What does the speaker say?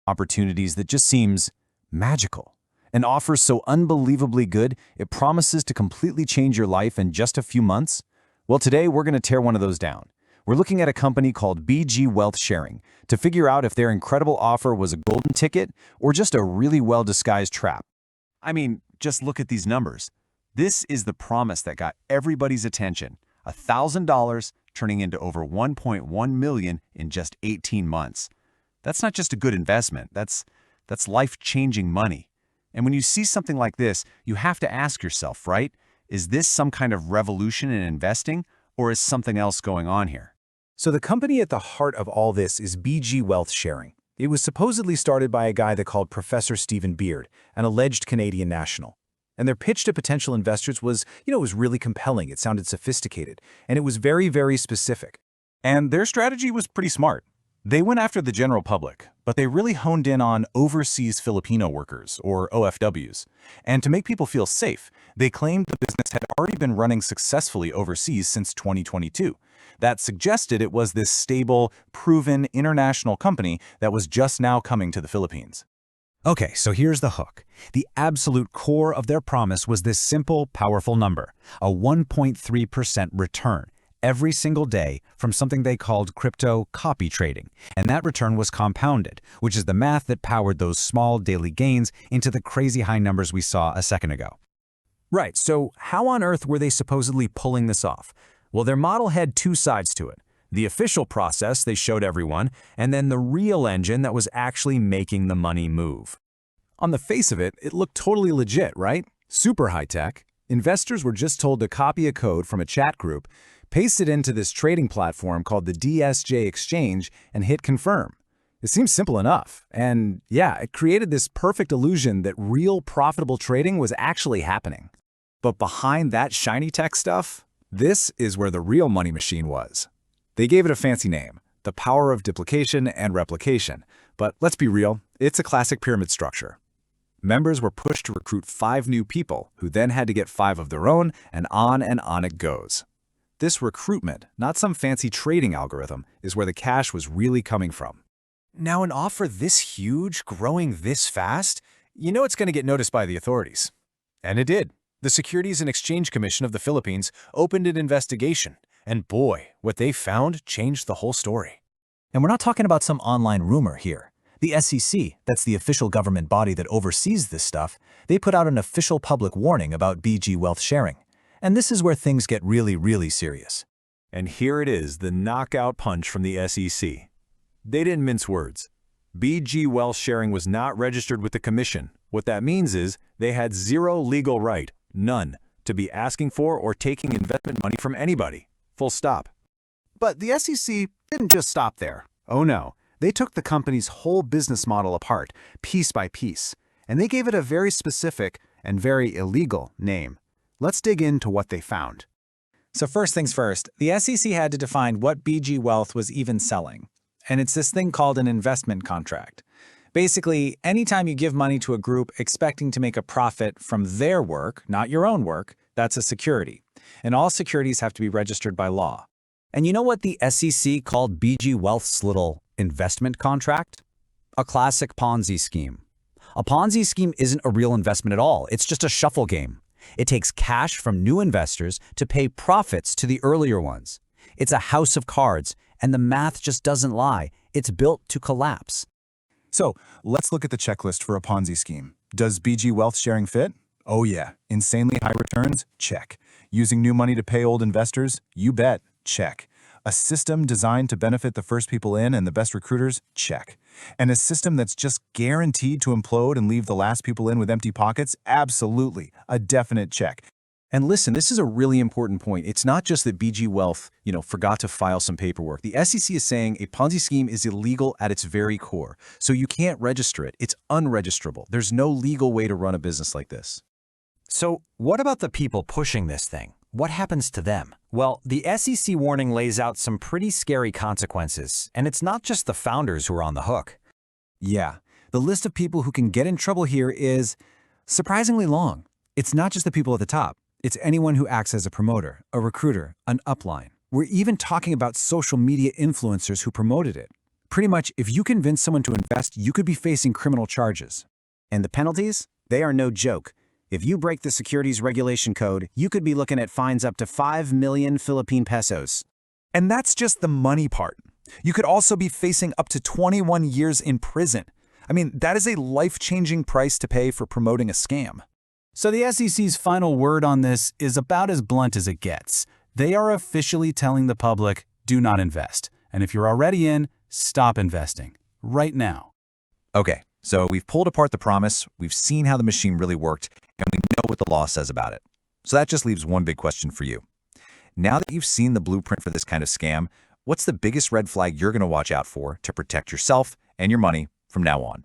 Opportunities that just seems magical. An offer so unbelievably good, it promises to completely change your life in just a few months? Well, today we're going to tear one of those down. We're looking at a company called Bgwealth Sharing to figure out if their incredible offer was a golden ticket or just a really well-disguised trap. I mean, just look at these numbers. This is the promise that got everybody's attention. $1,000 turning into over 1.1 million in just 18 months. That's not just a good investment, that's life-changing money. And when you see something like this, you have to ask yourself, right? Is this some kind of revolution in investing, or is something else going on here? So the company at the heart of all this is Bgwealth Sharing. It was supposedly started by a guy they called Professor Stephen Beard, an alleged Canadian national. And their pitch to potential investors was really compelling. It sounded sophisticated, and it was very, very specific. And their strategy was pretty smart. They went after the general public, but they really honed in on overseas Filipino workers, or OFWs. And to make people feel safe, they claimed the business had already been running successfully overseas since 2022. That suggested it was this stable, proven international company that was just now coming to the Philippines. Okay, so here's the hook. The absolute core of their promise was this simple, powerful number, a 1.3% return every single day from something they called crypto copy trading. And that return was compounded, which is the math that powered those small daily gains into the crazy high numbers we saw a second ago. Right, so how on earth were they supposedly pulling this off? Well, their model had two sides to it. The official process they showed everyone, and then the real engine that was actually making the money move. On the face of it, it looked totally legit, right? Super high-tech. Investors were just told to copy a code from a chat group, paste it into this trading platform called the DSJ exchange, and hit confirm. It seems simple enough. And yeah, it created this perfect illusion that real profitable trading was actually happening. But behind that shiny tech stuff, this is where the real money machine was. They gave it a fancy name, the power of duplication and replication. But let's be real, it's a classic pyramid structure. Members were pushed to recruit 5 new people, who then had to get 5 of their own, and on it goes. This recruitment, not some fancy trading algorithm, is where the cash was really coming from. Now, an offer this huge, growing this fast, you know it's going to get noticed by the authorities. And it did. The Securities and Exchange Commission of the Philippines opened an investigation, and boy, what they found changed the whole story. And we're not talking about some online rumor here. The SEC, that's the official government body that oversees this stuff, they put out an official public warning about Bgwealth Sharing. And this is where things get really, really serious. And here it is, the knockout punch from the SEC. They didn't mince words. Bgwealth Sharing was not registered with the commission. What that means is they had zero legal right, none, to be asking for or taking investment money from anybody. Full stop. But the SEC didn't just stop there. Oh no, they took the company's whole business model apart, piece by piece, and they gave it a very specific and very illegal name. Let's dig into what they found. So first things first, the SEC had to define what Bgwealth was even selling. And it's this thing called an investment contract. Basically, anytime you give money to a group expecting to make a profit from their work, not your own work, that's a security. And all securities have to be registered by law. And you know what the SEC called Bgwealth's little investment contract? A classic Ponzi scheme. A Ponzi scheme isn't a real investment at all. It's just a shuffle game. It takes cash from new investors to pay profits to the earlier ones. It's a house of cards, and the math just doesn't lie. It's built to collapse. So let's look at the checklist for a Ponzi scheme. Does Bgwealth Sharing fit? Oh yeah. Insanely high returns? Check. Using new money to pay old investors? You bet. Check. A system designed to benefit the first people in and the best recruiters? Check. And a system that's just guaranteed to implode and leave the last people in with empty pockets? Absolutely. A definite check. And listen, this is a really important point. It's not just that Bgwealth, forgot to file some paperwork. The SEC is saying a Ponzi scheme is illegal at its very core. So you can't register it. It's unregisterable. There's no legal way to run a business like this. So what about the people pushing this thing? What happens to them? Well, the SEC warning lays out some pretty scary consequences, and it's not just the founders who are on the hook. Yeah, the list of people who can get in trouble here is surprisingly long. It's not just the people at the top. It's anyone who acts as a promoter, a recruiter, an upline. We're even talking about social media influencers who promoted it. Pretty much, if you convince someone to invest, you could be facing criminal charges. And the penalties? They are no joke. If you break the securities regulation code, you could be looking at fines up to 5 million Philippine pesos. And that's just the money part. You could also be facing up to 21 years in prison. I mean, that is a life-changing price to pay for promoting a scam. So the SEC's final word on this is about as blunt as it gets. They are officially telling the public, do not invest. And if you're already in, stop investing. Right now. Okay, so we've pulled apart the promise, we've seen how the machine really worked, and we know what the law says about it. So that just leaves one big question for you. Now that you've seen the blueprint for this kind of scam, what's the biggest red flag you're going to watch out for to protect yourself and your money from now on?